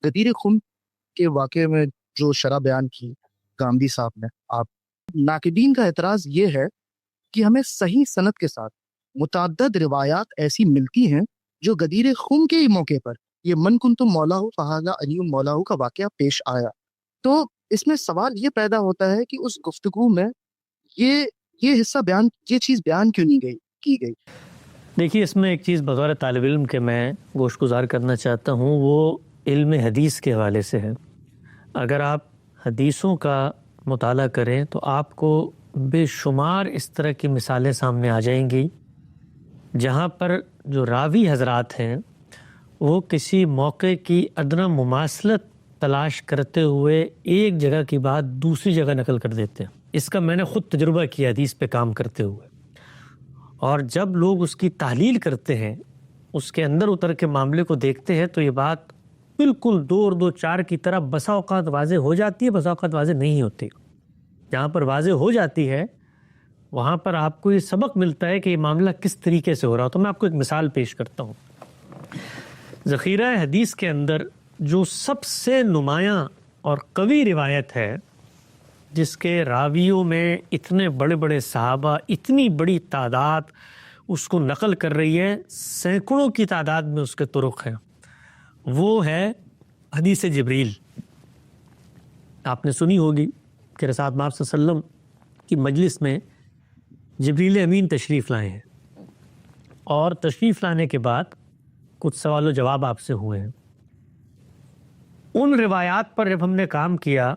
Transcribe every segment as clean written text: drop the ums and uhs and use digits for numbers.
غدیر خم کے واقعے میں جو شرح بیان کی گامدی صاحب نے، آپ ناقدین کا اعتراض یہ ہے کہ ہمیں صحیح سند کے ساتھ متعدد روایات ایسی ملتی ہیں جو غدیر خم کے موقع پر یہ من کنتم مولا فہذا علی مولا کا واقعہ پیش آیا۔ تو اس میں سوال یہ پیدا ہوتا ہے کہ اس گفتگو میں یہ حصہ بیان، یہ چیز بیان کیوں نہیں کی گئی؟ دیکھیے، اس میں ایک چیز بطور طالب علم کے میں گوش گزار کرنا چاہتا ہوں، وہ علم حدیث کے حوالے سے ہے۔ اگر آپ حدیثوں کا مطالعہ کریں تو آپ کو بے شمار اس طرح کی مثالیں سامنے آ جائیں گی جہاں پر جو راوی حضرات ہیں وہ کسی موقع کی ادنیٰ مماثلت تلاش کرتے ہوئے ایک جگہ کی بات دوسری جگہ نقل کر دیتے ہیں۔ اس کا میں نے خود تجربہ کیا حدیث پہ کام کرتے ہوئے، اور جب لوگ اس کی تحلیل کرتے ہیں، اس کے اندر اتر کے معاملے کو دیکھتے ہیں، تو یہ بات بالکل 2 اور 2 4 کی طرح بسا اوقات واضح ہو جاتی ہے، بسا اوقات واضح نہیں ہوتی۔ جہاں پر واضح ہو جاتی ہے وہاں پر آپ کو یہ سبق ملتا ہے کہ یہ معاملہ کس طریقے سے ہو رہا ہو۔ تو میں آپ کو ایک مثال پیش کرتا ہوں۔ ذخیرہ حدیث کے اندر جو سب سے نمایاں اور قوی روایت ہے، جس کے راویوں میں اتنے بڑے بڑے صحابہ، اتنی بڑی تعداد اس کو نقل کر رہی ہے، سینکڑوں کی تعداد میں اس کے طرق ہیں، وہ ہے حدیث جبریل۔ آپ نے سنی ہوگی کہ رسول اللہ صلی اللہ علیہ وسلم کی مجلس میں جبریل امین تشریف لائے ہیں، اور تشریف لانے کے بعد کچھ سوال و جواب آپ سے ہوئے ہیں۔ ان روایات پر جب ہم نے کام کیا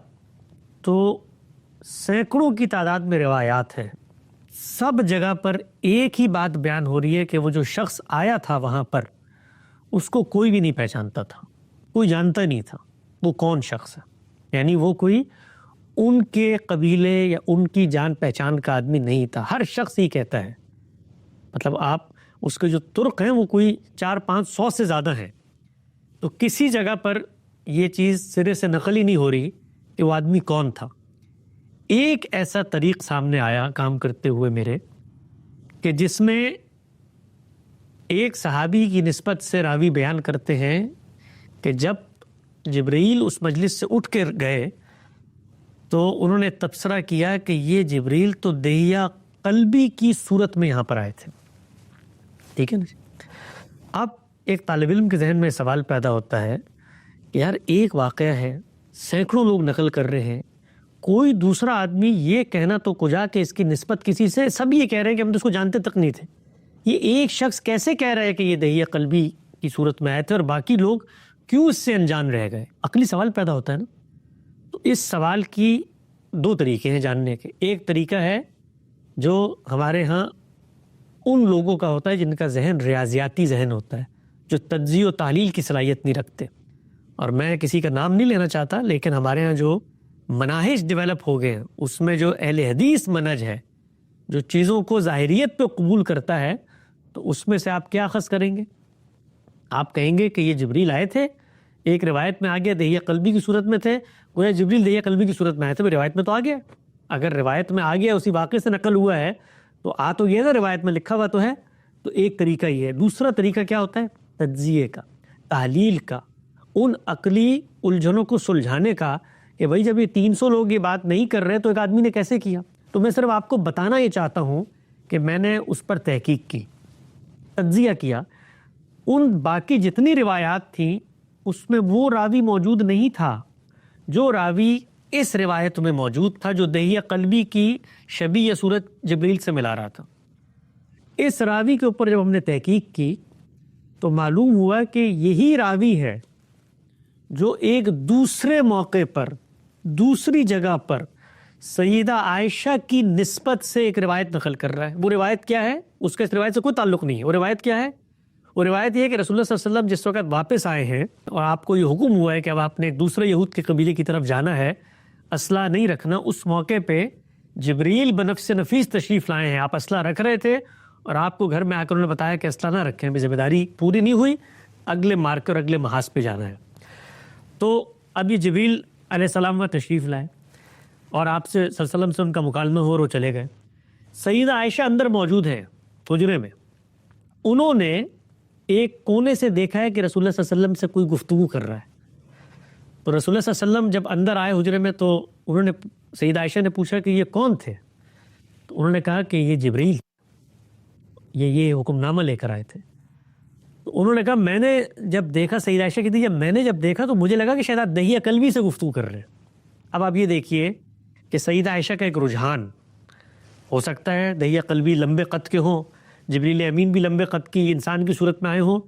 تو سینکڑوں کی تعداد میں روایات ہیں، سب جگہ پر ایک ہی بات بیان ہو رہی ہے کہ وہ جو شخص آیا تھا وہاں پر اس کو کوئی بھی نہیں پہچانتا تھا، کوئی جانتا نہیں تھا وہ کون شخص ہے، یعنی وہ کوئی ان کے قبیلے یا ان کی جان پہچان کا آدمی نہیں تھا۔ ہر شخص ہی کہتا ہے، مطلب آپ اس کے جو طرق ہیں وہ کوئی 400-500 سے زیادہ ہیں، تو کسی جگہ پر یہ چیز سرے سے نقل ہی نہیں ہو رہی کہ وہ آدمی کون تھا۔ ایک ایسا طریق سامنے آیا کام کرتے ہوئے میرے، کہ جس میں ایک صحابی کی نسبت سے راوی بیان کرتے ہیں کہ جب جبرائیل اس مجلس سے اٹھ کر گئے تو انہوں نے تبصرہ کیا کہ یہ جبرائیل تو دہیہ قلبی کی صورت میں یہاں پر آئے تھے۔ ٹھیک ہے نا؟ اب ایک طالب علم کے ذہن میں سوال پیدا ہوتا ہے کہ یار ایک واقعہ ہے، سینکڑوں لوگ نقل کر رہے ہیں، کوئی دوسرا آدمی یہ کہنا تو کجا کہ اس کی نسبت کسی سے، سب یہ کہہ رہے ہیں کہ ہم تو اس کو جانتے تک نہیں تھے، یہ ایک شخص کیسے کہہ رہا ہے کہ یہ دہیہ قلبی کی صورت میں آئے تھے اور باقی لوگ کیوں اس سے انجان رہ گئے؟ عقلی سوال پیدا ہوتا ہے نا۔ تو اس سوال کی 2 طریقے ہیں جاننے کے۔ ایک طریقہ ہے جو ہمارے ہاں ان لوگوں کا ہوتا ہے جن کا ذہن ریاضیاتی ذہن ہوتا ہے، جو تجزیہ و تحلیل کی صلاحیت نہیں رکھتے، اور میں کسی کا نام نہیں لینا چاہتا، لیکن ہمارے ہاں جو مناہج ڈیولپ ہو گئے ہیں اس میں جو اہل حدیث منہج ہے، جو چیزوں کو ظاہریت پہ قبول کرتا ہے، تو اس میں سے آپ کیا اخذ کریں گے؟ آپ کہیں گے کہ یہ جبریل آئے تھے، ایک روایت میں آ گیا دہیہ قلبی کی صورت میں تھے، گویا جبریل دہیہ قلبی کی صورت میں آئے تھے، روایت میں تو آ گیا۔ اگر روایت میں آ گیا، اسی واقعے سے نقل ہوا ہے، تو آ تو یہ نا، روایت میں لکھا ہوا تو ہے۔ تو ایک طریقہ یہ ہے۔ دوسرا طریقہ کیا ہوتا ہے؟ تجزیے کا، تحلیل کا، ان عقلی الجھنوں کو سلجھانے کا، کہ بھائی جب یہ 300 لوگ یہ بات نہیں کر رہے تو ایک آدمی نے کیسے کیا؟ تو میں صرف آپ کو بتانا یہ چاہتا ہوں کہ میں نے اس پر تحقیق کی، تجزیہ کیا، ان باقی جتنی روایات تھیں اس میں وہ راوی موجود نہیں تھا جو راوی اس روایت میں موجود تھا، جو دہیہ قلبی کی شبیہ یا صورت جبریل سے ملا رہا تھا۔ اس راوی کے اوپر جب ہم نے تحقیق کی تو معلوم ہوا کہ یہی راوی ہے جو ایک دوسرے موقع پر، دوسری جگہ پر سیدہ عائشہ کی نسبت سے ایک روایت نقل کر رہا ہے۔ وہ روایت کیا ہے؟ اس کا اس روایت سے کوئی تعلق نہیں ہے۔ وہ روایت کیا ہے؟ وہ روایت یہ ہے کہ رسول اللہ صلی اللہ علیہ وسلم جس وقت واپس آئے ہیں اور آپ کو یہ حکم ہوا ہے کہ اب آپ نے ایک دوسرے یہود کے قبیلے کی طرف جانا ہے، اسلحہ نہیں رکھنا، اس موقع پہ جبریل بنفس نفیس تشریف لائے ہیں، آپ اسلحہ رکھ رہے تھے اور آپ کو گھر میں آ کر انہوں نے بتایا کہ اسلحہ نہ رکھیں، ذمہ داری پوری نہیں ہوئی، اگلے مارکر اگلے محاذ پہ جانا ہے۔ تو اب یہ جبریل علیہ السلام کا تشریف لائے اور آپ سے صلی اللہ علیہ وسلم سے ان کا مکالمہ ہو اور وہ چلے گئے۔ سیدہ عائشہ اندر موجود ہیں حجرے میں، انہوں نے ایک کونے سے دیکھا ہے کہ رسول اللہ صلی اللہ علیہ وسلم سے کوئی گفتگو کر رہا ہے، تو رسول اللہ صلی اللہ علیہ وسلم جب اندر آئے حجرے میں تو انہوں نے سیدہ عائشہ نے پوچھا کہ یہ کون تھے؟ تو انہوں نے کہا کہ یہ جبریل، یہ حکم نامہ لے کر آئے تھے۔ تو انہوں نے کہا میں نے جب دیکھا، سیدہ عائشہ کہتی ہے میں نے جب دیکھا تو مجھے لگا کہ شاید آپ دہیہ قلبی سے گفتگو کر رہے ہیں۔ اب آپ یہ دیکھیے کہ سیدہ عائشہ کا ایک رجحان ہو سکتا ہے دہیہ قلبی لمبے قد کے ہوں، جبریل امین بھی لمبے قد کی انسان کی صورت میں آئے ہوں،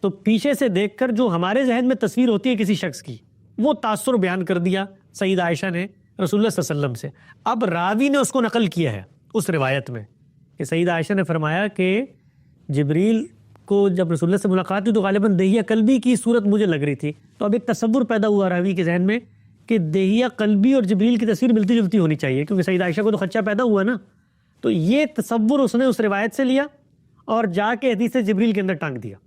تو پیچھے سے دیکھ کر جو ہمارے ذہن میں تصویر ہوتی ہے کسی شخص کی، وہ تاثر بیان کر دیا سیدہ عائشہ نے رسول اللہ صلی اللہ علیہ وسلم سے۔ اب راوی نے اس کو نقل کیا ہے اس روایت میں کہ سیدہ عائشہ نے فرمایا کہ جبریل کو جب رسول اللہ سے ملاقات ہوئی تو غالباً دہیہ قلبی کی صورت مجھے لگ رہی تھی۔ تو اب ایک تصور پیدا ہوا راوی کے ذہن میں کہ دہیہ قلبی اور جبریل کی تصویر ملتی جلتی ہونی چاہیے، کیونکہ سیدہ عائشہ کو تو خدشہ پیدا ہوا نا۔ تو یہ تصور اس نے اس روایت سے لیا اور جا کے حدیث جبریل کے اندر ٹانگ دیا،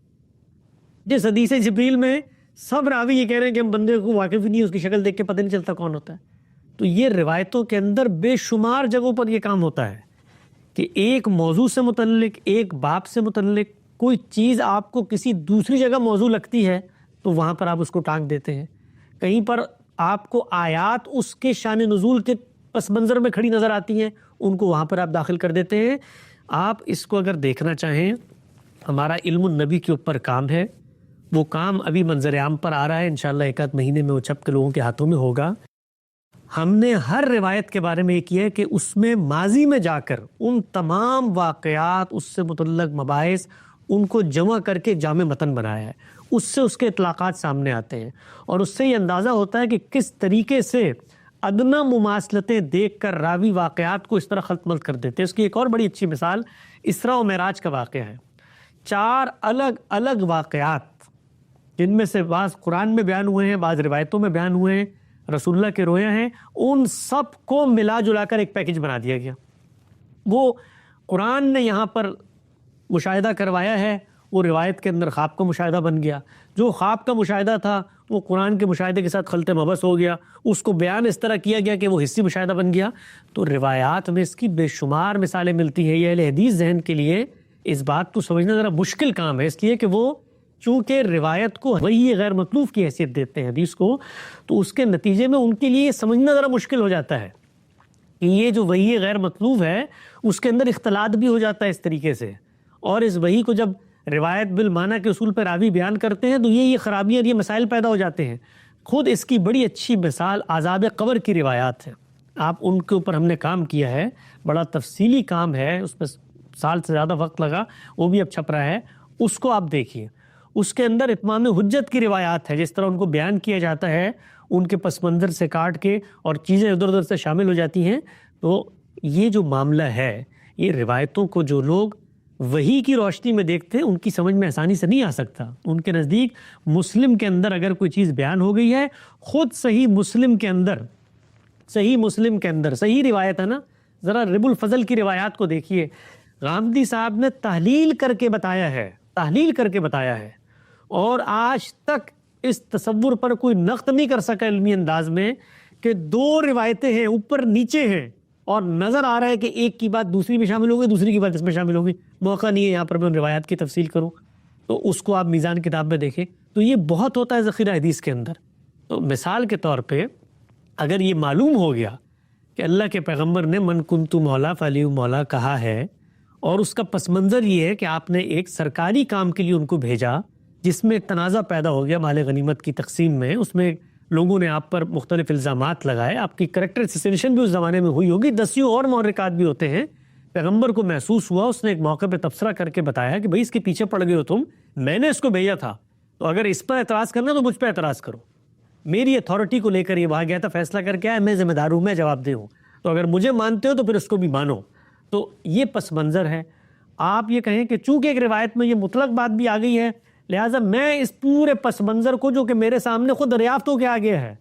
جس حدیث جبریل میں سب راوی یہ کہہ رہے ہیں کہ ہم بندے کو واقف ہی نہیں، اس کی شکل دیکھ کے پتہ نہیں چلتا کون ہوتا ہے۔ تو یہ روایتوں کے اندر بے شمار جگہوں پر یہ کام ہوتا ہے کہ ایک موضوع سے متعلق، ایک باب سے متعلق کوئی چیز آپ کو کسی دوسری جگہ موضوع لگتی ہے تو وہاں پر آپ اس کو ٹانگ دیتے ہیں۔ کہیں پر آپ کو آیات اس کے شان نزول کے پس منظر میں کھڑی نظر آتی ہیں، ان کو وہاں پر آپ داخل کر دیتے ہیں۔ آپ اس کو اگر دیکھنا چاہیں، ہمارا علم النبی کے اوپر کام ہے، وہ کام ابھی منظر عام پر آ رہا ہے، انشاءاللہ ایک آدھ مہینے میں وہ چھپ کے لوگوں کے ہاتھوں میں ہوگا۔ ہم نے ہر روایت کے بارے میں یہ کیا ہے کہ اس میں ماضی میں جا کر ان تمام واقعات، اس سے متعلق مباحث، ان کو جمع کر کے جامع متن بنایا ہے۔ اس سے اس کے اطلاقات سامنے آتے ہیں اور اس سے یہ اندازہ ہوتا ہے کہ کس طریقے سے ادنا مماثلتیں دیکھ کر راوی واقعات کو اس طرح خلط ملط کر دیتے ہیں۔ اس کی ایک اور بڑی اچھی مثال اسراء و معراج کا واقعہ ہے۔ 4 الگ الگ واقعات جن میں سے بعض قرآن میں بیان ہوئے ہیں، بعض روایتوں میں بیان ہوئے ہیں، رسول اللہ کے رویا ہیں، ان سب کو ملا جلا کر ایک پیکج بنا دیا گیا۔ وہ قرآن نے یہاں پر مشاہدہ کروایا ہے، وہ روایت کے اندر خواب کا مشاہدہ بن گیا۔ جو خواب کا مشاہدہ تھا وہ قرآن کے مشاہدے کے ساتھ خلط مبس ہو گیا، اس کو بیان اس طرح کیا گیا کہ وہ حصی مشاہدہ بن گیا۔ تو روایات میں اس کی بے شمار مثالیں ملتی ہیں۔ یہ اہل حدیث ذہن کے لیے اس بات کو سمجھنا ذرا مشکل کام ہے، اس لیے کہ وہ چونکہ روایت کو وحی غیر مطلوب کی حیثیت دیتے ہیں حدیث کو، تو اس کے نتیجے میں ان کے لیے یہ سمجھنا ذرا مشکل ہو جاتا ہے کہ یہ جو وحی غیر مطلوب ہے اس کے اندر اختلاط بھی ہو جاتا ہے اس طریقے سے، اور اس وحی کو جب روایت بالمعنی کے اصول پر راوی بیان کرتے ہیں تو یہ خرابیاں، یہ مسائل پیدا ہو جاتے ہیں۔ خود اس کی بڑی اچھی مثال عذاب قبر کی روایات ہے۔ آپ ان کے اوپر ہم نے کام کیا ہے، بڑا تفصیلی کام ہے، اس میں سال سے زیادہ وقت لگا، وہ بھی اب چھپ رہا ہے، اس کو آپ دیکھیے۔ اس کے اندر اتمام حجت کی روایات ہے، جس طرح ان کو بیان کیا جاتا ہے ان کے پس منظر سے کاٹ کے اور چیزیں ادھر ادھر سے شامل ہو جاتی ہیں۔ تو یہ جو معاملہ ہے، یہ روایتوں کو جو لوگ وحی کی روشنی میں دیکھتے ہیں ان کی سمجھ میں آسانی سے نہیں آ سکتا۔ ان کے نزدیک مسلم کے اندر اگر کوئی چیز بیان ہو گئی ہے، خود صحیح مسلم کے اندر صحیح روایت ہے نا، ذرا رب الفضل کی روایات کو دیکھیے، غامدی صاحب نے تحلیل کر کے بتایا ہے، اور آج تک اس تصور پر کوئی نقد نہیں کر سکا علمی انداز میں کہ 2 روایتیں ہیں، اوپر نیچے ہیں، اور نظر آ رہا ہے کہ ایک کی بات دوسری میں شامل ہوگی، دوسری کی بات اس میں شامل ہوگی۔ موقع نہیں ہے یہاں پر میں ان روایات کی تفصیل کروں، تو اس کو آپ میزان کتاب میں دیکھیں۔ تو یہ بہت ہوتا ہے ذخیرہ حدیث کے اندر۔ تو مثال کے طور پہ اگر یہ معلوم ہو گیا کہ اللہ کے پیغمبر نے من کنت مولا فعلی مولا کہا ہے، اور اس کا پس منظر یہ ہے کہ آپ نے ایک سرکاری کام کے لیے ان کو بھیجا جس میں ایک تنازع پیدا ہو گیا مال غنیمت کی تقسیم میں، اس میں لوگوں نے آپ پر مختلف الزامات لگائے، آپ کی کریکٹر اسیسینیشن بھی اس زمانے میں ہوئی ہوگی، 10 اور محرکات بھی ہوتے ہیں۔ پیغمبر کو محسوس ہوا، اس نے ایک موقع پہ تبصرہ کر کے بتایا کہ بھئی اس کے پیچھے پڑ گئے ہو تم، میں نے اس کو بھیجا تھا، تو اگر اس پر اعتراض کرنا تو مجھ پہ اعتراض کرو۔ میری اتھارٹی کو لے کر یہ وہاں گیا تھا، فیصلہ کر کے آیا، میں ذمہ دار ہوں، میں جواب دہ ہوں، تو اگر مجھے مانتے ہو تو پھر اس کو بھی مانو۔ تو یہ پس منظر ہے۔ آپ یہ کہیں کہ چونکہ ایک روایت میں یہ مطلق بات بھی آ گئی ہے، لہٰذا میں اس پورے پس منظر کو جو کہ میرے سامنے خود دریافت ہو کے آ گیا ہے،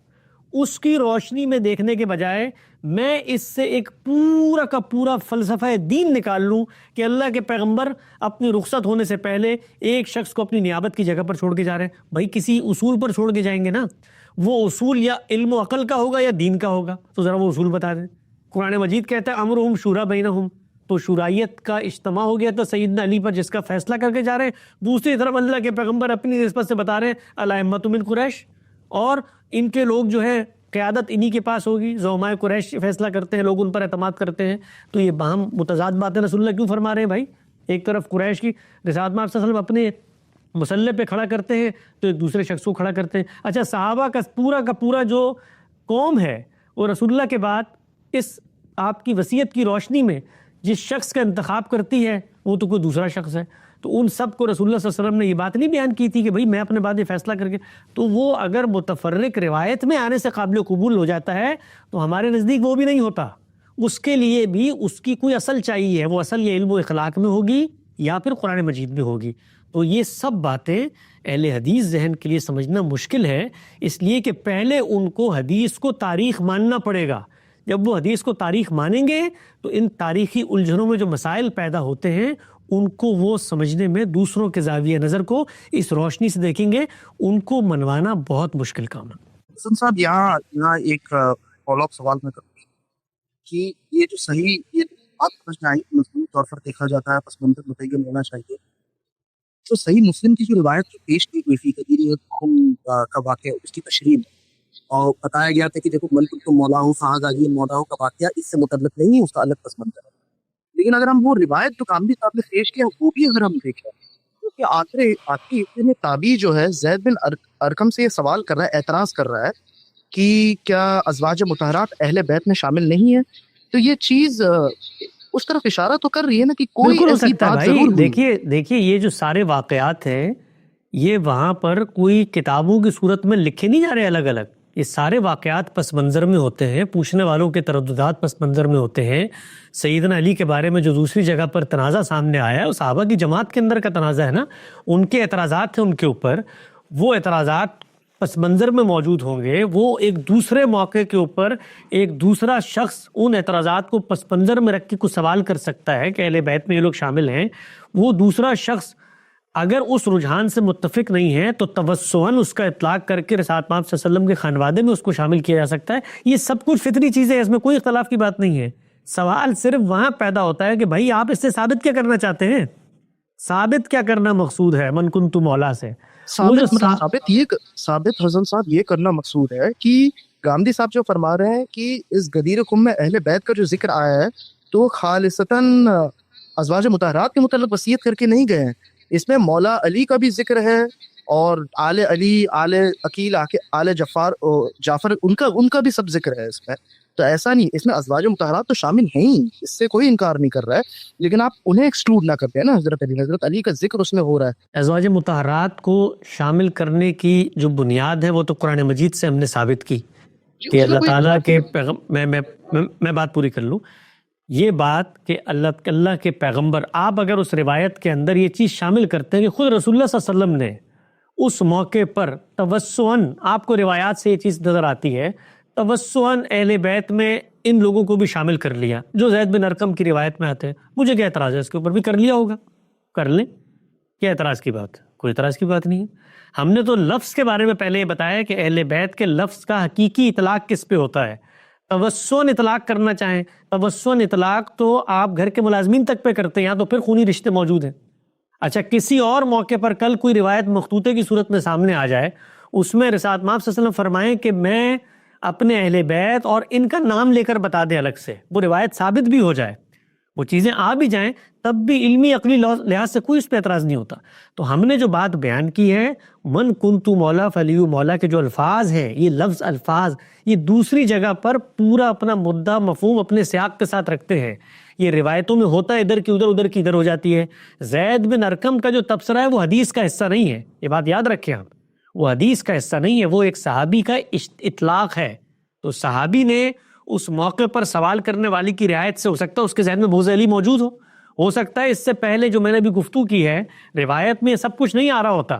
اس کی روشنی میں دیکھنے کے بجائے میں اس سے ایک پورا کا پورا فلسفہ دین نکال لوں کہ اللہ کے پیغمبر اپنی رخصت ہونے سے پہلے ایک شخص کو اپنی نیابت کی جگہ پر چھوڑ کے جا رہے ہیں، بھائی کسی اصول پر چھوڑ کے جائیں گے نا، وہ اصول یا علم و عقل کا ہوگا یا دین کا ہوگا، تو ذرا وہ اصول بتا دیں۔ قرآن مجید کہتا ہے امرہم شورا بینہم، تو شورائیت کا اجتماع ہو گیا تھا سیدنا علی پر جس کا فیصلہ کر کے جا رہے ہیں، دوسری طرف اللہ کے پیغمبر اپنی نسبت سے بتا رہے ہیں الائمۃ من قریش، اور ان کے لوگ جو ہے قیادت انہی کے پاس ہوگی، زعمائے قریش فیصلہ کرتے ہیں، لوگ ان پر اعتماد کرتے ہیں. تو یہ باہم متضاد باتیں رسول اللہ کیوں فرما رہے ہیں بھائی؟ ایک طرف قریش کی رسالت میں آپ صلی اللہ علیہ وسلم اپنے مسلح پہ کھڑا کرتے ہیں تو ایک دوسرے شخص کو کھڑا کرتے ہیں. اچھا صحابہ کا پورا جو قوم ہے وہ رسول اللہ کے بعد اس آپ کی وصیت کی روشنی میں جس شخص کا انتخاب کرتی ہے وہ تو کوئی دوسرا شخص ہے. تو ان سب کو رسول اللہ صلی اللہ علیہ وسلم نے یہ بات نہیں بیان کی تھی کہ بھئی میں اپنے بعد یہ فیصلہ کر کے، تو وہ اگر متفرق روایت میں آنے سے قابل قبول ہو جاتا ہے تو ہمارے نزدیک وہ بھی نہیں ہوتا. اس کے لیے بھی اس کی کوئی اصل چاہیے، وہ اصل یہ علم و اخلاق میں ہوگی یا پھر قرآن مجید میں ہوگی. تو یہ سب باتیں اہل حدیث ذہن کے لیے سمجھنا مشکل ہے، اس لیے کہ پہلے ان کو حدیث کو تاریخ ماننا پڑے گا. جب وہ حدیث کو تاریخ مانیں گے تو ان تاریخی الجھنوں میں جو مسائل پیدا ہوتے ہیں ان کو وہ سمجھنے میں دوسروں کے زاویہ نظر کو اس روشنی سے دیکھیں گے، ان کو منوانا بہت مشکل کام ہے. حسن صاحب یہاں ایک فالو اپ سوال میں کروں کہ یہ جو صحیح یہ بات سمجھ میں آئی مضمون طور پر دیکھا جاتا ہے، پس منظر متعین ہونا چاہیے. تو صحیح مسلم کی جو روایت جو پیش کی گئی فی قدیر کا واقعہ اس کی تشریح اور بتایا گیا تھا کہ دیکھو من تو مولا ہوں فہذا یہ مولا ہوں کا واقعہ اس سے متعلق نہیں ہے، اس کا الگ پس منظر ہے. لیکن اگر ہم وہ روایت جو کامبی صاحب نے پیش کیا وہ بھی اگر ہم دیکھیں کہ آخری ابن تابی جو ہے زید بن ارقم سے یہ سوال کر رہا ہے، اعتراض کر رہا ہے کہ کیا ازواج مطہرات اہل بیت میں شامل نہیں ہیں، تو یہ چیز اس طرف اشارہ تو کر رہی ہے نا کہ کوئی بالکل ہو ایسی سکتا ہے بات بھائی. ضرور ہوئی. دیکھیے یہ جو سارے واقعات ہیں یہ وہاں پر کوئی کتابوں کی صورت میں لکھے نہیں جا رہے الگ الگ، یہ سارے واقعات پس منظر میں ہوتے ہیں، پوچھنے والوں کے ترددات پس منظر میں ہوتے ہیں. سیدنا علی کے بارے میں جو دوسری جگہ پر تنازع سامنے آیا ہے وہ صحابہ کی جماعت کے اندر کا تنازع ہے نا، ان کے اعتراضات تھے ان کے اوپر، وہ اعتراضات پس منظر میں موجود ہوں گے. وہ ایک دوسرے موقع کے اوپر ایک دوسرا شخص ان اعتراضات کو پس منظر میں رکھ کے کچھ سوال کر سکتا ہے کہ اہل بیت میں یہ لوگ شامل ہیں. وہ دوسرا شخص اگر اس رجحان سے متفق نہیں ہے تو توسعاً اس کا اطلاق کر کے رسالت پاک صلی اللہ علیہ وسلم کے خانوادے میں اس کو شامل کیا جا سکتا ہے. یہ سب کچھ فطری چیزیں ہیں، اس میں کوئی اختلاف کی بات نہیں ہے. سوال صرف وہاں پیدا ہوتا ہے کہ بھائی آپ اس سے ثابت کیا کرنا چاہتے ہیں، ثابت کیا کرنا مقصود ہے من کنت مولا سے. ثابت حسن صاحب یہ کرنا مقصود ہے کہ گامدی صاحب جو فرما رہے ہیں کہ اس غدیر قم میں اہل بیت کا جو ذکر آیا ہے تو خالصتاً ازواج مطہرات کے متعلق وصیت کر کے نہیں گئے ہیں، اس میں مولا علی کا بھی ذکر ہے اور آل علی، آل عقیل، آل جعفر ان کا بھی سب ذکر ہے اس میں. تو ایسا نہیں، اس میں ازواج مطہرات تو شامل ہیں ہی، اس سے کوئی انکار نہیں کر رہا ہے، لیکن آپ انہیں ایکسکلوڈ نہ کرتے ہیں نا. حضرت علی کا ذکر اس میں ہو رہا ہے. ازواج مطہرات کو شامل کرنے کی جو بنیاد ہے وہ تو قرآن مجید سے ہم نے ثابت کی کہ اللہ تعالیٰ کے میں بات پوری کر لوں. یہ بات کہ اللہ کے پیغمبر آپ اگر اس روایت کے اندر یہ چیز شامل کرتے ہیں کہ خود رسول اللہ صلی اللہ علیہ وسلم نے اس موقع پر توسعاً، آپ کو روایات سے یہ چیز نظر آتی ہے، توسعاً اہل بیت میں ان لوگوں کو بھی شامل کر لیا جو زید بن ارقم کی روایت میں آتے ہیں. مجھے کیا اعتراض ہے، اس کے اوپر بھی کر لیا ہوگا، کر لیں، کیا اعتراض کی بات ہے؟ کوئی اعتراض کی بات نہیں ہے. ہم نے تو لفظ کے بارے میں پہلے یہ بتایا کہ اہل بیت کے لفظ کا حقیقی اطلاق کس پہ ہوتا ہے. توسعاً اطلاق کرنا چاہیں، توسعاً اطلاق تو آپ گھر کے ملازمین تک پہ کرتے ہیں، یہاں تو پھر خونی رشتے موجود ہیں. اچھا کسی اور موقع پر کل کوئی روایت مخطوطے کی صورت میں سامنے آ جائے، اس میں رسالت مآب صلی اللہ علیہ وسلم فرمائیں کہ میں اپنے اہل بیت اور ان کا نام لے کر بتا دیں الگ سے، وہ روایت ثابت بھی ہو جائے، وہ چیزیں آ بھی جائیں، تب بھی علمی عقلی لحاظ سے کوئی اس پہ اعتراض نہیں ہوتا. تو ہم نے جو بات بیان کی ہے من کنتو مولا فلیو مولا کے جو الفاظ ہیں، یہ لفظ الفاظ یہ دوسری جگہ پر پورا اپنا مدعا مفہوم اپنے سیاق کے ساتھ رکھتے ہیں. یہ روایتوں میں ہوتا ہے ادھر کی ادھر، ادھر کی ادھر ہو جاتی ہے. زید بن ارقم کا جو تبصرہ ہے وہ حدیث کا حصہ نہیں ہے، یہ بات یاد رکھیں آپ، وہ حدیث کا حصہ نہیں ہے، وہ ایک صحابی کا اطلاق ہے. تو صحابی نے اس موقع پر سوال کرنے والی کی رعایت سے ہو سکتا ہے اس کے ذہن میں بوز علی موجود ہو سکتا ہے اس سے پہلے جو میں نے بھی گفتگو کی ہے روایت میں سب کچھ نہیں آ رہا ہوتا،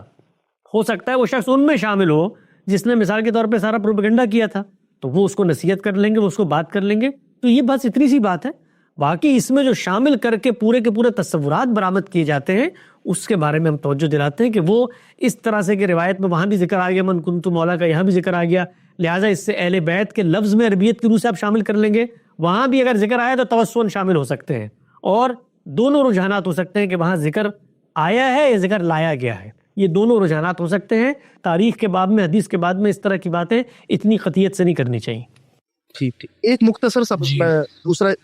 ہو سکتا ہے وہ شخص ان میں شامل ہو جس نے مثال کے طور پہ سارا پروپیگنڈا کیا تھا، تو وہ اس کو نصیحت کر لیں گے، وہ اس کو بات کر لیں گے. تو یہ بس اتنی سی بات ہے. باقی اس میں جو شامل کر کے پورے کے پورے تصورات برآمد کیے جاتے ہیں اس کے بارے میں ہم توجہ دلاتے ہیں کہ وہ اس طرح سے کہ روایت میں وہاں بھی ذکر آ گیا من کنتو مولا کا، یہاں بھی ذکر آ گیا، لہٰذا اس سے اہل بیت کے لفظ میں عربیت کی روح سے آپ شامل کر لیں گے. وہاں بھی اگر ذکر آیا تو توسعاً شامل ہو سکتے ہیں، اور دونوں رجحانات ہو سکتے ہیں کہ وہاں ذکر آیا ہے یا ذکر لایا گیا ہے. یہ دونوں رجحانات ہو سکتے ہیں. تاریخ کے باب میں، حدیث کے باب میں اس طرح کی باتیں اتنی قطعیت سے نہیں کرنی چاہیے. ٹھیک ٹھیک. ایک مختصر سا میں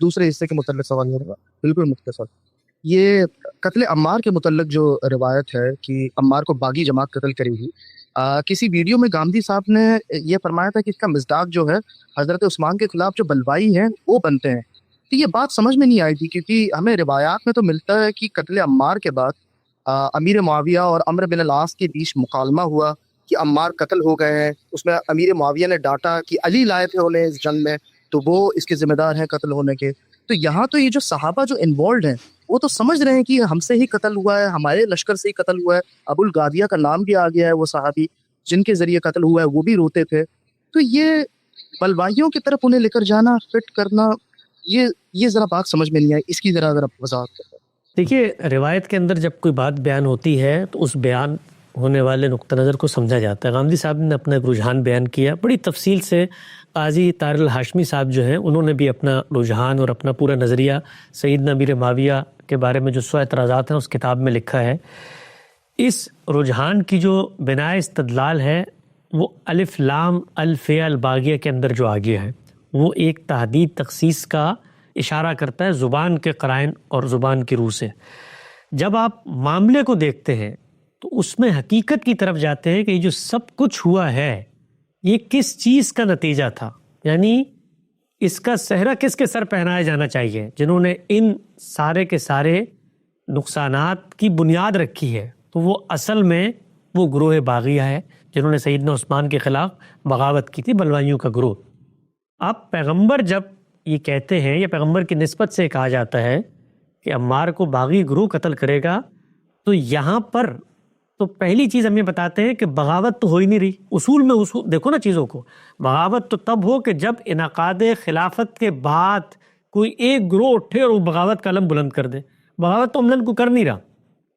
دوسرے حصے کے متعلق سوال کروں گا، بالکل مختصر. یہ قتل عمار کے متعلق جو روایت ہے کہ عمار کو باغی جماعت قتل کرے گی، کسی ویڈیو میں گاندھی صاحب نے یہ فرمایا تھا کہ اس کا مصداق جو ہے حضرت عثمان کے خلاف جو بلوائی ہیں وہ بنتے ہیں. تو یہ بات سمجھ میں نہیں آئی تھی، کیونکہ ہمیں روایات میں تو ملتا ہے کہ قتل عمار کے بعد امیر معاویہ اور عمرو بن العاص کے بیچ مکالمہ ہوا کہ عمار قتل ہو گئے ہیں. اس میں امیر معاویہ نے ڈاٹا کہ علی لائے تھے انہیں اس جنگ میں، تو وہ اس کے ذمہ دار ہیں قتل ہونے کے. تو یہاں تو یہ جو صحابہ جو انوالوڈ ہیں وہ تو سمجھ رہے ہیں کہ ہم سے ہی قتل ہوا ہے، ہمارے لشکر سے ہی قتل ہوا ہے. ابو الغاویہ کا نام بھی آ گیا ہے، وہ صحابی جن کے ذریعے قتل ہوا ہے وہ بھی روتے تھے. تو یہ بلوائیوں کی طرف انہیں لے کر جانا، فٹ کرنا، یہ ذرا بات سمجھ میں نہیں آئی. اس کی ذرا وضاحت کریں. دیکھیے، روایت کے اندر جب کوئی بات بیان ہوتی ہے تو اس بیان ہونے والے نقطہ نظر کو سمجھا جاتا ہے. گاندھی صاحب نے اپنا ایک رجحان بیان کیا بڑی تفصیل سے. قاضی طاہر الہاشمی صاحب جو ہیں انہوں نے بھی اپنا رجحان اور اپنا پورا نظریہ سیدنا امیر معاویہ کے بارے میں جو 100 اعتراضات ہیں اس کتاب میں لکھا ہے. اس رجحان کی جو بنائے استدلال ہے وہ الف لام الفیہ الباغیہ کے اندر جو آ گیا ہے وہ ایک تحدید تخصیص کا اشارہ کرتا ہے زبان کے قرائن اور زبان کی روح سے. جب آپ معاملے کو دیکھتے ہیں تو اس میں حقیقت کی طرف جاتے ہیں کہ یہ جو سب کچھ ہوا ہے یہ کس چیز کا نتیجہ تھا، یعنی اس کا صحرا کس کے سر پہنایا جانا چاہیے جنہوں نے ان سارے کے سارے نقصانات کی بنیاد رکھی ہے. تو وہ اصل میں وہ گروہ باغیہ ہے جنہوں نے سیدنا عثمان کے خلاف بغاوت کی تھی، بلوائیوں کا گروہ. اب پیغمبر جب یہ کہتے ہیں یا پیغمبر کی نسبت سے کہا جاتا ہے کہ عمار کو باغی گروہ قتل کرے گا، تو یہاں پر تو پہلی چیز ہم یہ بتاتے ہیں کہ بغاوت تو ہو ہی نہیں رہی. اصول میں دیکھو نا چیزوں کو، بغاوت تو تب ہو کہ جب انعقاد خلافت کے بعد کوئی ایک گروہ اٹھے اور وہ بغاوت کا علم بلند کر دے. بغاوت تو عملاً کو کر نہیں رہا.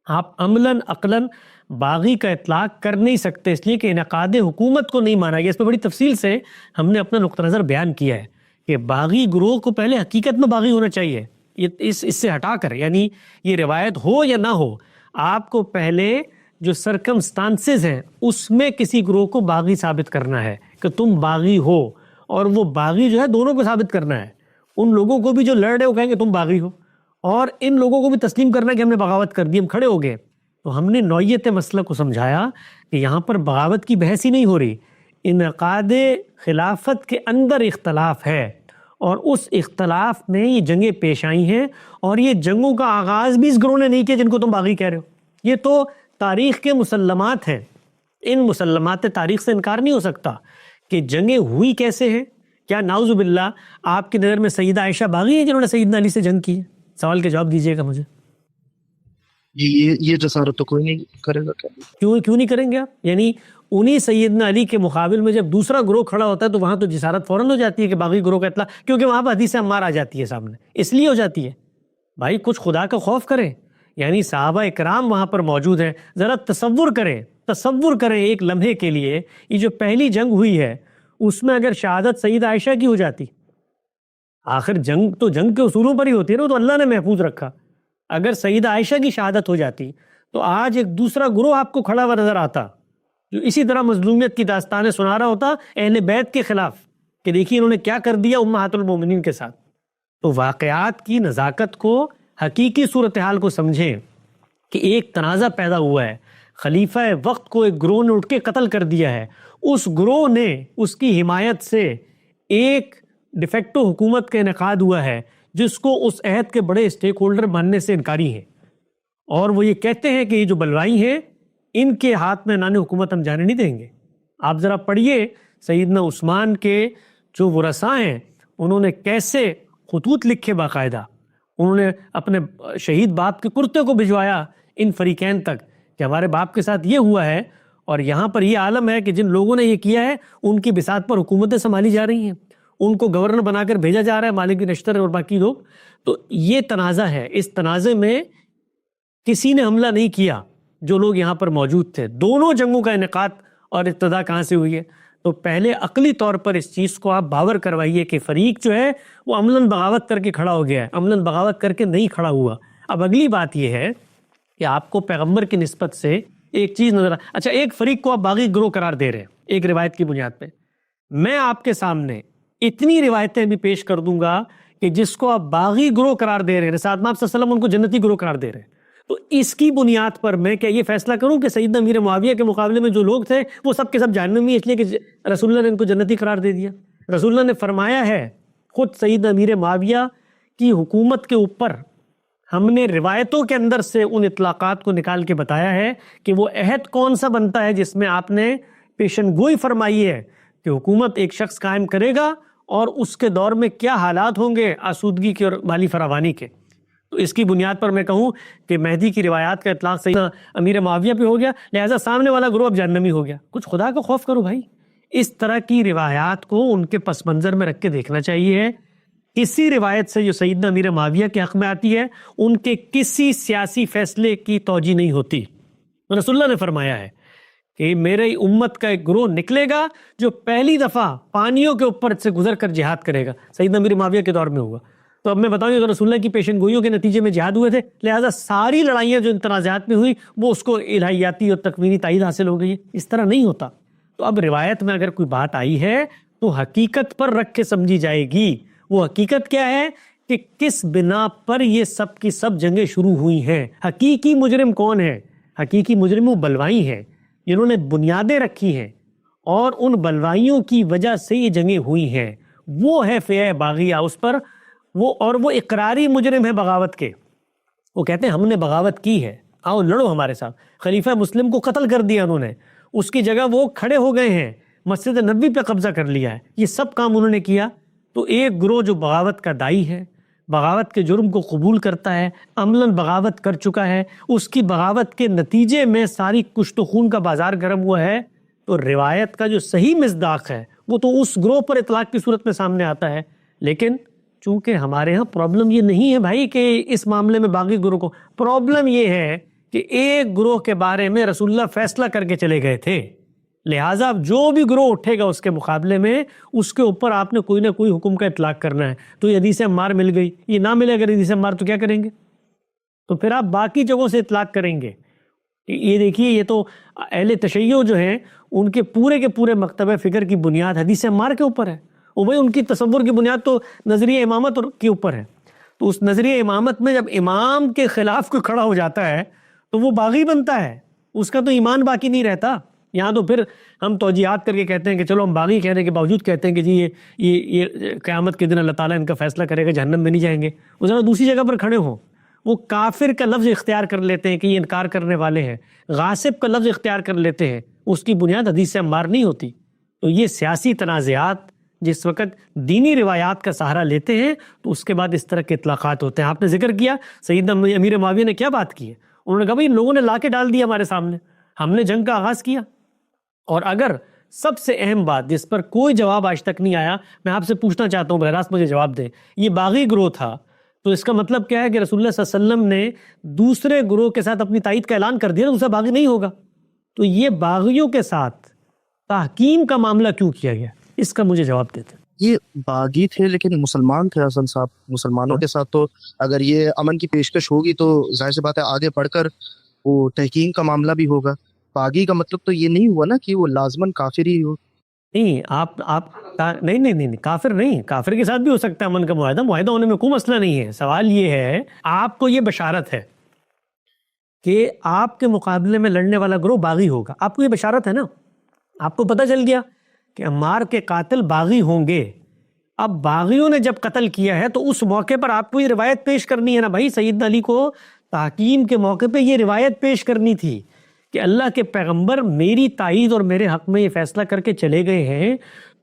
آپ عملاً عقلاً باغی کا اطلاق کر نہیں سکتے، اس لیے کہ انعقاد حکومت کو نہیں مانا گیا. اس پہ بڑی تفصیل سے ہم نے اپنا نقطہ نظر بیان کیا ہے کہ باغی گروہ کو پہلے حقیقت میں باغی ہونا چاہیے. یہ اس سے ہٹا کر، یعنی یہ روایت ہو یا نہ ہو، آپ کو پہلے جو سرکمسٹانسز ہیں اس میں کسی گروہ کو باغی ثابت کرنا ہے کہ تم باغی ہو، اور وہ باغی جو ہے دونوں کو ثابت کرنا ہے. ان لوگوں کو بھی جو لڑ رہے وہ کہیں گے تم باغی ہو، اور ان لوگوں کو بھی تسلیم کرنا کہ ہم نے بغاوت کر دی، ہم کھڑے ہو گئے. تو ہم نے نوعیت مسئلہ کو سمجھایا کہ یہاں پر بغاوت کی بحث ہی نہیں ہو رہی، انعقاد خلافت کے اندر اختلاف ہے، اور اس اختلاف میں یہ جنگیں پیش آئی ہیں، اور یہ جنگوں کا آغاز بھی اس گروہ نے نہیں کیا جن کو تم باغی کہہ رہے ہو. یہ تو تاریخ کے مسلمات ہیں. ان مسلمات تاریخ سے انکار نہیں ہو سکتا کہ جنگیں ہوئی کیسے ہیں. کیا نعوذ باللہ آپ کی نظر میں سیدہ عائشہ باغی ہیں جنہوں نے سیدنا علی سے جنگ کی ہے؟ سوال کے جواب دیجئے گا مجھے. جی یہ جسارت تو کوئی نہیں کرے گا. کیوں نہیں کریں گے آپ؟ یعنی انہی سیدنا علی کے مقابل میں جب دوسرا گروہ کھڑا ہوتا ہے تو وہاں تو جسارت فوراً ہو جاتی ہے کہ باغی گروہ کا اطلاع، کیونکہ وہاں پہ حدیث عمار آ جاتی ہے سامنے. اس لیے ہو جاتی ہے بھائی کچھ خدا کا خوف کریں. یعنی صحابہ اکرام وہاں پر موجود ہیں. ذرا تصور کریں ایک لمحے کے لیے، یہ جو پہلی جنگ ہوئی ہے اس میں اگر شہادت سیدہ عائشہ کی ہو جاتی، آخر جنگ تو جنگ کے اصولوں پر ہی ہوتی ہے نا، تو اللہ نے محفوظ رکھا. اگر سیدہ عائشہ کی شہادت ہو جاتی تو آج ایک دوسرا گروہ آپ کو کھڑا ہوا نظر آتا جو اسی طرح مظلومیت کی داستانیں سنا رہا ہوتا اہل بیت کے خلاف کہ دیکھیے انہوں نے کیا کر دیا امہات المومنین کے ساتھ. تو واقعات کی نزاکت کو، حقیقی صورتحال کو سمجھیں کہ ایک تنازع پیدا ہوا ہے، خلیفہ وقت کو ایک گروہ نے اٹھ کے قتل کر دیا ہے، اس گروہ نے اس کی حمایت سے ایک ڈیفیکٹو حکومت کا انعقاد ہوا ہے جس کو اس عہد کے بڑے اسٹیک ہولڈر ماننے سے انکاری ہیں، اور وہ یہ کہتے ہیں کہ یہ جو بلوائی ہیں ان کے ہاتھ میں نان حکومت ہم جانے نہیں دیں گے. آپ ذرا پڑھیے سیدنا عثمان کے جو ورثاء ہیں انہوں نے کیسے خطوط لکھے، باقاعدہ انہوں نے اپنے شہید باپ کے کرتے کو بھجوایا ان فریقین تک کہ ہمارے باپ کے ساتھ یہ ہوا ہے، اور یہاں پر یہ عالم ہے کہ جن لوگوں نے یہ کیا ہے ان کی بساط پر حکومتیں سنبھالی جا رہی ہیں، ان کو گورنر بنا کر بھیجا جا رہا ہے، مالک نشتر اور باقی لوگ. تو یہ تنازع ہے. اس تنازع میں کسی نے حملہ نہیں کیا جو لوگ یہاں پر موجود تھے. دونوں جنگوں کا انعقاد اور ابتدا کہاں سے ہوئی ہے؟ تو پہلے عقلی طور پر اس چیز کو آپ باور کروائیے کہ فریق جو ہے وہ عملاً بغاوت کر کے کھڑا ہو گیا ہے، عملاً بغاوت کر کے نہیں کھڑا ہوا. اب اگلی بات یہ ہے کہ آپ کو پیغمبر کی نسبت سے ایک چیز نظر اچھا ایک فریق کو آپ باغی گروہ قرار دے رہے ہیں ایک روایت کی بنیاد پہ، میں آپ کے سامنے اتنی روایتیں بھی پیش کر دوں گا کہ جس کو آپ باغی گروہ قرار دے رہے ہیں، ساتھ میں آپ صلی اللہ علیہ وسلم ان کو جنتی گروہ قرار دے رہے ہیں، تو اس کی بنیاد پر میں کیا یہ فیصلہ کروں کہ سیدنا امیر معاویہ کے مقابلے میں جو لوگ تھے وہ سب کے سب جہنمی ہیں اس لیے کہ رسول اللہ نے ان کو جنتی قرار دے دیا؟ رسول اللہ نے فرمایا ہے خود سیدنا امیر معاویہ کی حکومت کے اوپر ہم نے روایتوں کے اندر سے ان اطلاقات کو نکال کے بتایا ہے کہ وہ عہد کون سا بنتا ہے جس میں آپ نے پیشن گوئی فرمائی ہے کہ حکومت ایک شخص قائم کرے گا اور اس کے دور میں کیا حالات ہوں گے آسودگی کے اور مالی فراوانی کے۔ تو اس کی بنیاد پر میں کہوں کہ مہدی کی روایات کا اطلاق سیدنا امیر معاویہ پہ ہو گیا، لہٰذا سامنے والا گروہ اب جہنمی ہو گیا۔ کچھ خدا کا خوف کرو بھائی، اس طرح کی روایات کو ان کے پس منظر میں رکھ کے دیکھنا چاہیے۔ اسی روایت سے جو سیدنا امیر معاویہ کے حق میں آتی ہے ان کے کسی سیاسی فیصلے کی توجہ نہیں ہوتی۔ رسول اللہ نے فرمایا ہے کہ میرے امت کا ایک گروہ نکلے گا جو پہلی دفعہ پانیوں کے اوپر سے گزر کر جہاد کرے گا، سیدنا امیر معاویہ کے دور میں ہوا۔ تو اب میں بتاؤں کہ رسول اللہ کی پیشن گوئیوں کے نتیجے میں جہاد ہوئے تھے، لہٰذا ساری لڑائیاں جو ان تنازعات میں ہوئی وہ اس کو الہیاتی اور تکوینی تائید حاصل ہو گئی ہے۔ اس طرح نہیں ہوتا۔ تو اب روایت میں اگر کوئی بات آئی ہے تو حقیقت پر رکھ کے سمجھی جائے گی۔ وہ حقیقت کیا ہے کہ کس بنا پر یہ سب کی سب جنگیں شروع ہوئی ہیں، حقیقی مجرم کون ہے؟ حقیقی مجرم وہ بلوائی ہیں جنہوں نے بنیادیں رکھی ہیں اور ان بلوائیوں کی وجہ سے یہ جنگیں ہوئی ہیں، وہ ہے فیہ باغیہ اس پر، وہ اقراری مجرم ہے بغاوت کے۔ وہ کہتے ہیں ہم نے بغاوت کی ہے، آؤ لڑو ہمارے ساتھ۔ خلیفہ مسلم کو قتل کر دیا انہوں نے، اس کی جگہ وہ کھڑے ہو گئے ہیں، مسجد نبوی پہ قبضہ کر لیا ہے، یہ سب کام انہوں نے کیا۔ تو ایک گروہ جو بغاوت کا دائی ہے، بغاوت کے جرم کو قبول کرتا ہے، عملاً بغاوت کر چکا ہے، اس کی بغاوت کے نتیجے میں ساری کشت و خون کا بازار گرم ہوا ہے، تو روایت کا جو صحیح مصداق ہے وہ تو اس گروہ پر اطلاق کی صورت میں سامنے آتا ہے۔ لیکن چونکہ ہمارے ہاں پرابلم یہ نہیں ہے بھائی کہ اس معاملے میں باقی گروہ کو، پرابلم یہ ہے کہ ایک گروہ کے بارے میں رسول اللہ فیصلہ کر کے چلے گئے تھے، لہٰذا جو بھی گروہ اٹھے گا اس کے مقابلے میں اس کے اوپر آپ نے کوئی نہ کوئی حکم کا اطلاق کرنا ہے۔ تو یہ حدیث عمار مل گئی، یہ نہ ملے اگر حدیث عمار تو کیا کریں گے؟ تو پھر آپ باقی جگہوں سے اطلاق کریں گے۔ یہ دیکھیے یہ تو اہل تشیع جو ہیں ان کے پورے مکتبہ فکر کی بنیاد حدیث عمار کے اوپر ہے، اور بھائی ان کی تصور کی بنیاد تو نظریہ امامت کے اوپر ہے۔ تو اس نظریہ امامت میں جب امام کے خلاف کوئی کھڑا ہو جاتا ہے تو وہ باغی بنتا ہے، اس کا تو ایمان باقی نہیں رہتا۔ یہاں تو پھر ہم توجیہات کر کے کہتے ہیں کہ چلو ہم باغی کہنے کے باوجود کہتے ہیں کہ جی یہ قیامت کے دن اللہ تعالیٰ ان کا فیصلہ کرے گا، جہنم میں نہیں جائیں گے۔ وہ ذرا دوسری جگہ پر کھڑے ہوں، وہ کافر کا لفظ اختیار کر لیتے ہیں کہ یہ انکار کرنے والے ہیں، غاصب کا لفظ اختیار کر لیتے ہیں، اس کی بنیاد حدیث سے عمار نہیں ہوتی۔ تو یہ سیاسی تنازعات جس وقت دینی روایات کا سہارا لیتے ہیں تو اس کے بعد اس طرح کے اطلاقات ہوتے ہیں۔ آپ نے ذکر کیا سیدنا امیر معاویہ نے کیا بات کی ہے، انہوں نے کہا بھائی لوگوں نے لا کے ڈال دیا ہمارے سامنے، ہم نے جنگ کا آغاز کیا۔ اور اگر سب سے اہم بات جس پر کوئی جواب آج تک نہیں آیا، میں آپ سے پوچھنا چاہتا ہوں، براہ راست مجھے جواب دیں، یہ باغی گروہ تھا تو اس کا مطلب کیا ہے کہ رسول اللہ صلی اللہ علیہ وسلم نے دوسرے گروہ کے ساتھ اپنی تائید کا اعلان کر دیا، دوسرا باغی نہیں ہوگا؟ تو یہ باغیوں کے ساتھ تحکیم کا معاملہ کیوں کیا گیا، اس کا مجھے جواب دیتے۔ یہ باغی تھے لیکن مسلمان تھے حسن صاحب، مسلمانوں کے ساتھ تو اگر یہ امن کی پیشکش ہوگی تو ظاہر سی بات ہے آگے بڑھ کر وہ تحکیم کا معاملہ بھی ہوگا۔ باغی کا مطلب تو یہ نہیں ہوا نا کہ وہ لازماً کافر ہی ہو۔ نہیں آپ نہیں کافر نہیں، کافر کے ساتھ بھی ہو سکتا ہے امن کا معاہدہ ہونے میں کوئی مسئلہ نہیں ہے۔ سوال یہ ہے آپ کو یہ بشارت ہے کہ آپ کے مقابلے میں لڑنے والا گروہ باغی ہوگا، آپ کو یہ بشارت ہے نا، آپ کو پتہ چل گیا کہ عمار کے قاتل باغی ہوں گے۔ اب باغیوں نے جب قتل کیا ہے تو اس موقع پر آپ کو یہ روایت پیش کرنی ہے نا بھائی، سیدنا علی کو تحکیم کے موقع پہ یہ روایت پیش کرنی تھی کہ اللہ کے پیغمبر میری تائید اور میرے حق میں یہ فیصلہ کر کے چلے گئے ہیں،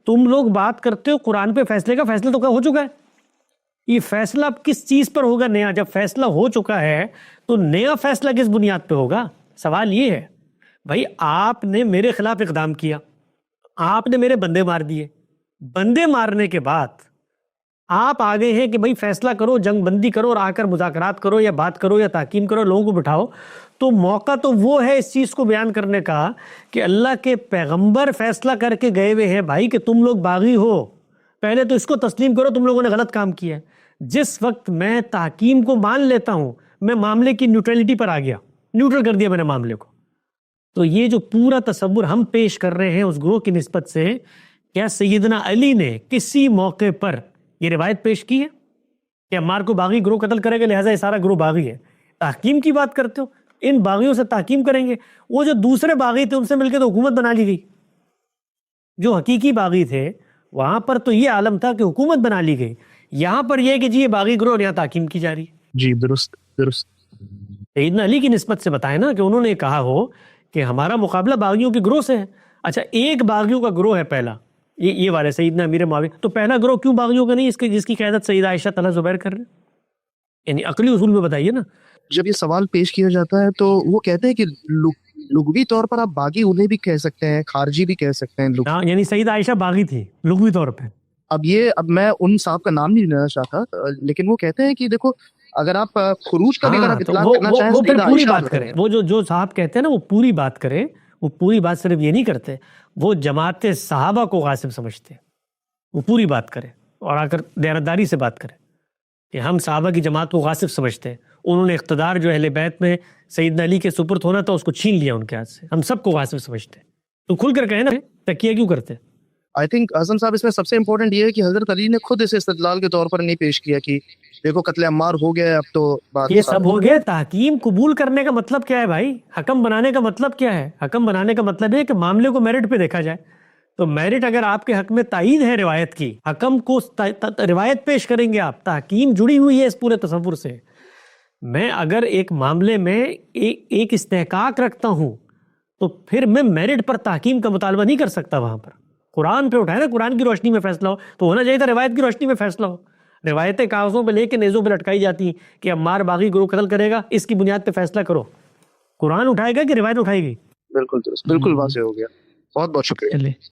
تم لوگ بات کرتے ہو قرآن پہ فیصلے کا، فیصلہ تو کیا ہو چکا ہے، یہ فیصلہ اب کس چیز پر ہوگا نیا؟ جب فیصلہ ہو چکا ہے تو نیا فیصلہ کس بنیاد پہ ہوگا؟ سوال یہ ہے بھائی آپ نے میرے خلاف اقدام کیا، آپ نے میرے بندے مار دیے، بندے مارنے کے بعد آپ آگے ہیں کہ بھائی فیصلہ کرو، جنگ بندی کرو اور آ کر مذاکرات کرو یا بات کرو یا تحکیم کرو، لوگوں کو بٹھاؤ، تو موقع تو وہ ہے اس چیز کو بیان کرنے کا کہ اللہ کے پیغمبر فیصلہ کر کے گئے ہوئے ہیں بھائی کہ تم لوگ باغی ہو، پہلے تو اس کو تسلیم کرو تم لوگوں نے غلط کام کیا ہے۔ جس وقت میں تحکیم کو مان لیتا ہوں، میں معاملے کی نیوٹرلٹی پر آ گیا، نیوٹرل کر دیا میں نے معاملے کو، تو یہ جو پورا تصور ہم پیش کر رہے ہیں اس گروہ کی نسبت سے، کیا سیدنا علی نے کسی موقع پر یہ روایت پیش کی ہے کہ عمار کو باغی گروہ قتل کرے گا لہٰذا یہ سارا گروہ باغی ہے؟ تحکیم کی بات کرتے ہو، ان باغیوں سے تحکیم کریں گے؟ وہ جو دوسرے باغی تھے ان سے مل کے تو حکومت بنا لی گئی. جو حقیقی باغی تھے وہاں پر تو یہ عالم تھا کہ حکومت بنا لی گئی. یہاں پر یہ کہ جی یہ باغی گروہ یہاں تحکیم کی جا رہی ہے. جی درست درست. سیدنا علی کی نسبت سے بتائیں نا کہ انہوں نے کہا ہو کہ ہمارا مقابلہ باغیوں کے گروہ سے ہے. اچھا ایک باغیوں کا گروہ ہے پہلا، یہ والے سیدنا امیر معاویہ، تو پہلا گروہ کیوں باغیوں کا نہیں جس کی قیادت سیدہ عائشہ طلحہ زبیر کر رہے ہیں؟ یعنی عقلی اصول میں بتائیے نا. جب یہ سوال پیش کیا جاتا ہے تو وہ کہتے ہیں کہ لغوی طور پر آپ باغی انہیں بھی کہہ سکتے ہیں، خارجی بھی کہہ سکتے ہیں. یعنی سیدہ عائشہ باغی تھی لغوی طور پہ. اب میں ان صاحب کا نام نہیں لینا چاہتا، لیکن وہ کہتے ہیں کہ دیکھو اگر آپ خروج کا بھی اگر آپ اطلاق کرنا چاہیں وہ پھر پوری بات کریں. وہ جو صاحب کہتے ہیں نا وہ پوری بات کریں. وہ پوری بات صرف یہ نہیں کرتے، وہ جماعت صحابہ کو غاصب سمجھتے ہیں. وہ پوری بات کریں اور آ کر دیانتداری سے بات کریں کہ ہم صحابہ کی جماعت کو غاصب سمجھتے ہیں. انہوں نے اقتدار جو اہل بیت میں سیدنا علی کے سپرد ہونا تھا اس کو چھین لیا ان کے ہاتھ سے. ہم سب کو غاصب سمجھتے ہیں. تو کھل کر کہیں نا، تکیہ کیوں کرتے؟ آئی تھنک اعظم صاحب اس میں سب سے امپورٹنٹ یہ ہے کہ حضرت علی نے خود اسے استدلال کے طور پر نہیں پیش کیا کہ دیکھو قتل عمار ہو گیا، اب تو بات یہ سب ہو گیا. تحکیم قبول کرنے کا مطلب کیا ہے بھائی؟ حکم بنانے کا مطلب کیا ہے؟ حکم بنانے کا مطلب ہے کہ معاملے کو میرٹ پہ دیکھا جائے. تو میرٹ اگر آپ کے حق میں تائید ہے روایت کی، حکم کو روایت پیش کریں گے آپ. تحکیم جڑی ہوئی ہے اس پورے تصور سے. میں اگر ایک معاملے میں ایک استحقاق رکھتا ہوں تو پھر میں میرٹ پر تحکیم کا مطالبہ نہیں کر سکتا. وہاں پر قرآن پہ اٹھائے نا، قرآن کی روشنی میں فیصلہ ہو تو ہونا چاہیے تھا روایت کی روشنی میں فیصلہ ہو. روایتیں کاغذوں پہ لے کے نیزوں پہ لٹکائی جاتی ہیں کہ عمار باغی گروہ قتل کرے گا، اس کی بنیاد پہ فیصلہ کرو. قرآن اٹھائے گا کہ روایت اٹھائے گی؟ بالکل درست، بالکل واضح ہو گیا. بہت بہت شکریہ.